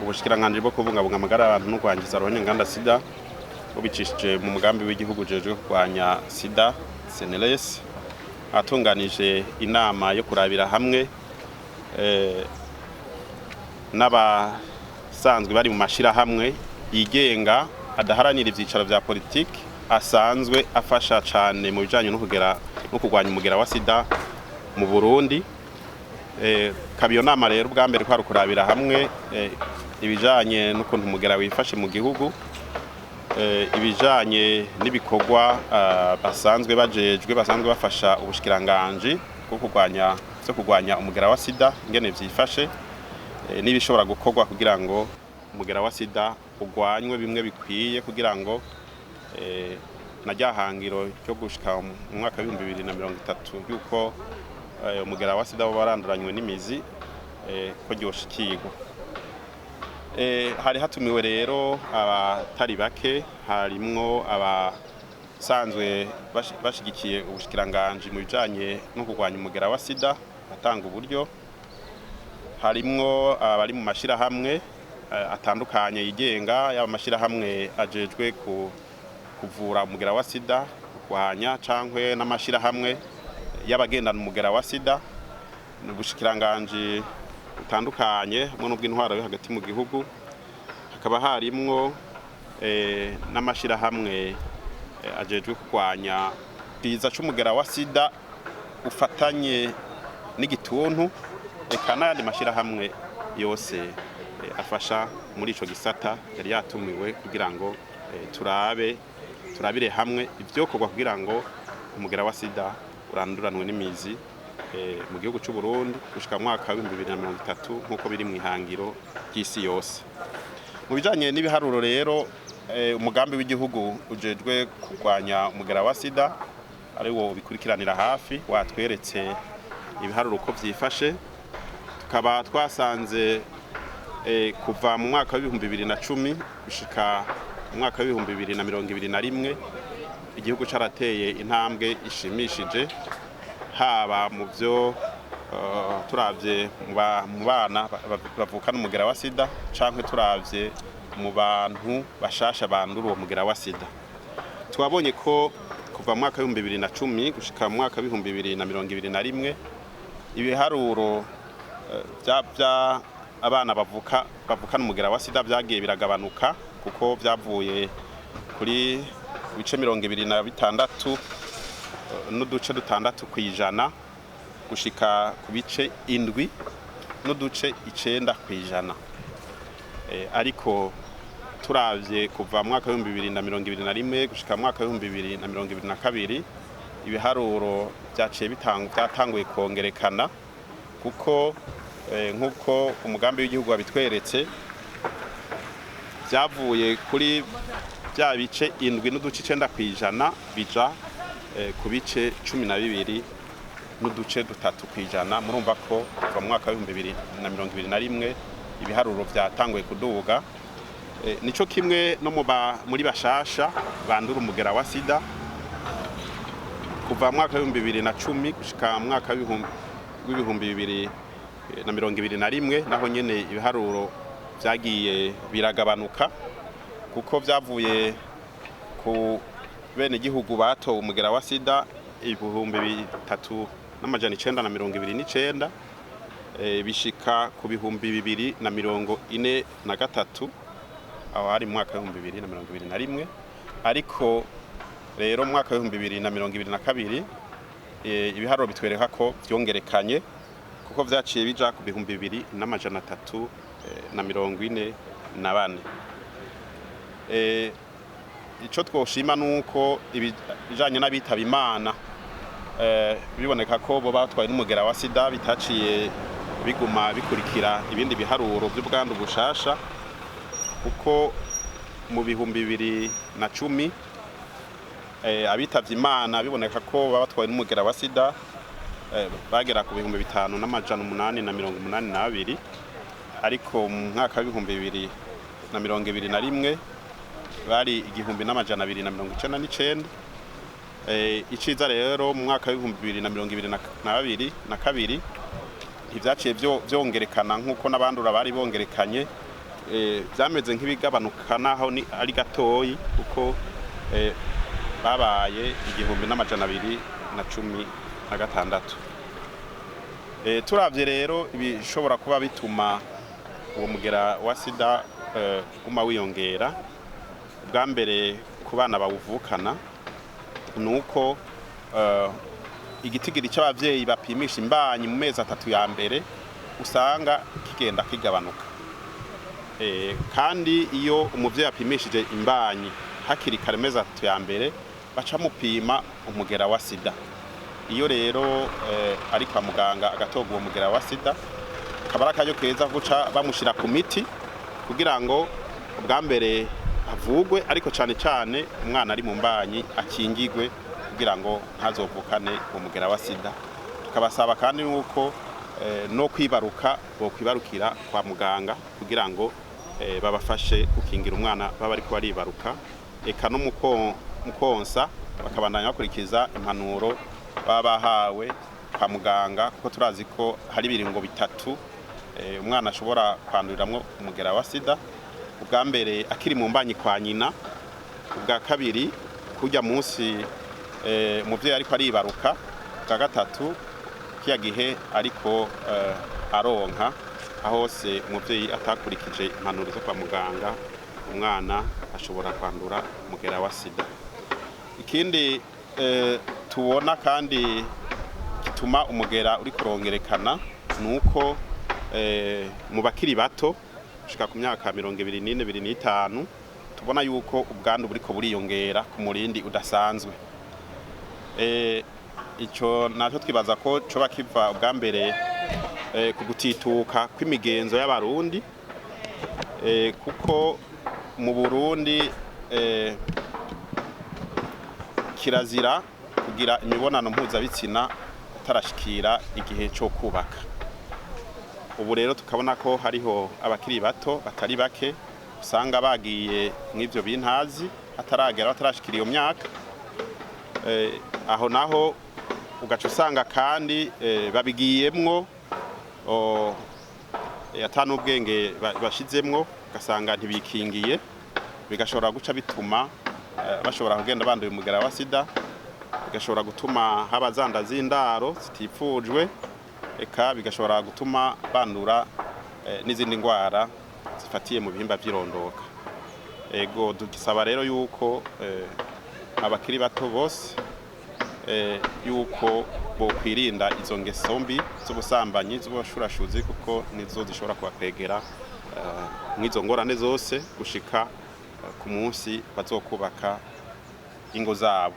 ubushikiranganje bwo kubungabunga amagara y'abantu no kwangiza nganda sida ubicishije mu mugambi w'igihugu ujejwe kurwanya sida CNLS atunganije inama yo kurabira hamwe n'abasanzwe bari mu mashira hamwe yigenga adaharanira ivyicaro vya politiki asanzwe afasha cyane mu bijanye no kurwanya umugera wa sida mu Burundi. Kabiyo nama rero bwa mbere kwa rukurabira hamwe ibijanye n'ukuntu umugera wifashe mu gihugu, ibijanye n'ibikorwa basanzwe bafasha ubushikiranganje bwo kurwanya umugera wa sida ingene vyifashe, n'ibishobora gukorwa kugira ngo umugera wa sida ugwanywe bimwe bikwiye kugira ngo najyahangiro cyo gushika mu mwaka wa 2030 yuko umugera wa sida waranduranywe n'imizi ko gyoshikirwa. Hari hatumiwe rero abatari bake, harimwo abasanzwe bashigikiye ubushikiranganje mu bijanye no kurwanya umugera wa sida atanga uburyo, harimwo abari mu mashira hamwe atandukanye yigenga, yaba mashira hamwe ajejwe kuvura umugera wa sida, kurwanya cankwe n'amashira hamwe y'abagendana umugera wa sida, n'ubushikiranganje butandukanye hamwe n'ubw'intwaro yo hagati mu gihugu. Hakaba harimwo n'amashira hamwe ajejwe kurwanya kiza c'umugera wa sida ufatanye n'igituntu, eka n'ayandi mashira hamwe yose afasha muri ico gisata yari yatumiwe kugira ngo turabire hamwe ivyokorwa kugira ngo umugera wa sida uranduranwe n'imizi mu gihugu cy'u Burundi gushika mwaka wa 2030 nkuko biri mu ihangiro ry'isi yose. Mu bijanye n'ibiharuro rero, umugambi w'igihugu ujejwe kurwanya umugera wa sida ari wo bikurikiranira hafi watweretse ibiharuro uko vyifashe, tukaba twasanze kuva mu mwaka wa 2010 gushika mu mwaka wa 2021 igihugu carateye intambwe ishimishije, haba mu byo turavye mu bana bavukana umugera wa sida canke turavye mu bantu bashasha bandura uwo mugera wa sida. Twabonye ko kuva mu mwaka wa 2010 gushika mu mwaka wa 2021 ibiharuro bya abana bavukana umugera wa sida vyagiye biragabanuka, kuko vyavuye kuri bice 26 n'uduce 6 kwijana gushika ku bice 7 n'uduce 9 kwijana. Ariko turavye kuva mu mwaka wa 2021 gushika mu mwaka wa 2022 ibiharuro byatanguye kongerekana, kuko nkuko umugambi w'igihugu wabitweretse vyavuye kuri bya bice 7 n'uduce 9 kwijana bija ku bice 12 n'uduce 3 kwijana. Murumva ko kuva mu mwaka wa 2021 ibiharuro vyatanguye kuduga. Nico kimwe no muri bashasha bandura umugera wa sida kuva mu mwaka wa 2010 gushika mu mwaka wa 2021 naho nyene ibiharuro vyagiye biragabanuka, kuko vyavuye ku bene gihugu batowe umugera wa sida 3,929 bishika ku 2,243 aho hari mu mwaka wa 2021. Ariko rero mu mwaka wa 2022 ibiharuro bitwereka ko vyongerekanye, kuko vyaciye bija ku 2,344. Ico twoshima nuko ibijanye n'abitaba Imana biboneka ko bo batwaye n'umugera wa sida bitaciye biguma bikurikira ibindi biharuro by'ubwandu bushasha, kuko mu 2010 abitavye Imana biboneka ko batwaye n'umugera wa sida bagera ku 5,882, ariko mu mwaka wa 2021 bari 1,299. Iciza rero mu mwaka wa 2022 ivyaciye vyongerekana nkuko n'abandura bari bongerekanye, byameze nk'ibigabanuka naho ni ari gatoyi kuko babaye 1216. Turavye rero ibishobora kuba bituma uwo mugera wa sida uma wiyongera, bwa mbere ku bana bawuvukana nuko igitigiri cy'abavyeyi bapimisha imbanyi mu mezi 3 ya mbere usanga kigenda kigabanuka. Kandi iyo umuvyeyi apimishije imbanyi hakiri kare mezi 3 ya mbere baca mupima umugera wa sida. Iyo rero ari kwa muganga agatoga uwo mugera wa sida, kabara kayo keza guca bamushira ku miti kugira ngo bwa mbere avugwe, ariko cyane cyane umwana ari mu mbanyi akingigwe kugira ngo ntazovukane umugera wa sida. Tukabasaba kandi nuko no kwibaruka bo kwibarukira kwa muganga kugira ngo babafashe gukingira umwana baba ari ko baribaruka, eka no mukonsa bakabandanya bakurikiza impanuro baba bahawe kwa muganga, kuko turazi ko hari ibiringo bitatu umwana ashobora kwanduriramwo umugera wa sida. Ubwa mbere akiri mu mbanyi kwa nyina, ubwa kabiri kujya munsi umuvyeyi ariko aribaruka, ubwa gatatu kiya gihe ariko aronka ahose umuvyeyi atakurikije impanuro zo kwa muganga, umwana ashobora kwandura umugera wa sida. Ikindi tubona kandi gituma umugera uri kurongerekana nuko mu bakiri bato gushika ku myaka 24-25 tubona yuko ubwandu buriko buriyongera ku murindi udasanzwe. Ico naco twibaza ko coba kiva ubwa mbere ku gutituka kw'imigenzo y'abarundi, kuko mu Burundi kirazira kugira imibonano mpuzabitsina utarashikira igihe cyo kubaka. Ubu rero tukabona ko hariho abakiri bato batari bake usanga bagiye mw'ivyo bintazi ataragera batarashikira iyo myaka. Aho naho ugaca usanga kandi babigiyemwo atanubwenge bashizemwo, ugasanga ntibikingiye, bigashobora guca bituma bashobora kugenda banduye umugera wa sida, bigashobora gutuma haba zanda z'indaro zitifujwe, eka bigashobora gutuma bandura n'izindi ndwara zifatiye mu bihimba by'irondoka. Ego dukisaba rero yuko abakiri bato bose yuko bo kwirinda izo ngeso mbi z'ubusambanyi z'ubashurashuzi, kuko nizo zishobora kubakwegera nk'izo ngorane zose gushika ku munsi bazokubaka ingo zabo.